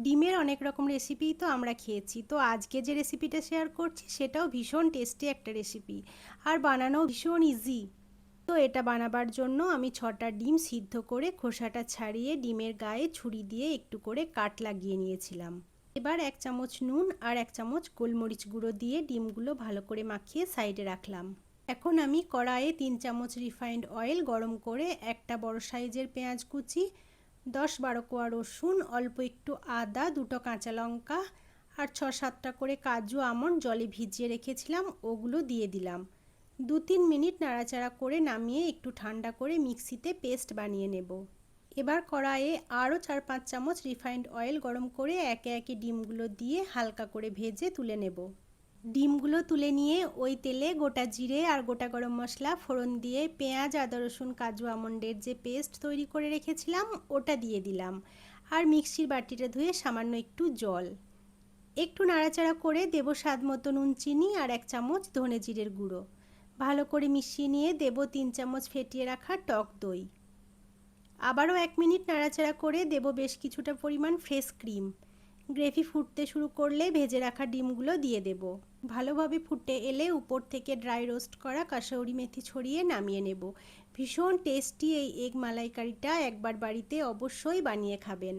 ডিমের অনেক রকম রেসিপি তো আমরা খেয়েছি, তো আজকে যে রেসিপিটা শেয়ার করছি সেটাও ভীষণ টেস্টি একটা রেসিপি আর বানানো ভীষণ ইজি। তো এটা বানাবার জন্য আমি 6টা ডিম সিদ্ধ করে খোসাটা ছাড়িয়ে ডিমের গায়ে ছুরি দিয়ে একটু করে কাট লাগিয়ে নিয়েছিলাম। এবার 1 চামচ নুন আর 1 চামচ গোলমরিচ গুঁড়ো দিয়ে ডিমগুলো ভালো করে মাখিয়ে সাইডে রাখলাম। এখন আমি কড়াইয়ে 3 চামচ রিফাইন্ড অয়েল গরম করে একটা বড় সাইজের পেঁয়াজ কুচি, 10-12 কোয়া রসুন, অল্প একটু আদা, 2টো কাঁচা লঙ্কা আর 6-7টা করে কাজু আমন্ড জলে ভিজিয়ে রেখেছিলাম ওগুলো দিয়ে দিলাম। 2-3 মিনিট নাড়াচাড়া করে নামিয়ে একটু ঠান্ডা করে মিক্সিতে পেস্ট বানিয়ে নেব। এবার কড়াইয়ে আরও 4-5 চামচ রিফাইন্ড অয়েল গরম করে একে একে ডিমগুলো দিয়ে হালকা করে ভেজে তুলে নেব। ডিমগুলো তুলে নিয়ে ওই তেলে গোটা জিরে আর গোটা গরম মশলা ফোড়ন দিয়ে পেঁয়াজ, আদা, রসুন, কাজু আমন্ডের যে পেস্ট তৈরি করে রেখেছিলাম ওটা দিয়ে দিলাম আর মিক্সির বাটিটা ধুয়ে সামান্য একটু জল। একটু নাড়াচাড়া করে দেব স্বাদ মতো নুন, চিনি আর 1 চামচ ধনে জিরের গুঁড়ো। ভালো করে মিশিয়ে নিয়ে দেব 3 চামচ ফেটিয়ে রাখা টক দই। আবারও 1 মিনিট নাড়াচাড়া করে দেব বেশ কিছুটা পরিমাণ ফ্রেশ ক্রিম। গ্রেভি ফুটতে শুরু করলে ভেজে রাখা ডিমগুলো দিয়ে দেব। ভালোভাবে ফুটে এলে উপর থেকে ড্রাই রোস্ট করা কাসৌরি মেথি ছড়িয়ে নামিয়ে নেব। ভীষণ টেস্টি এই এগ মালাইকারিটা একবার বাড়িতে অবশ্যই বানিয়ে খাবেন।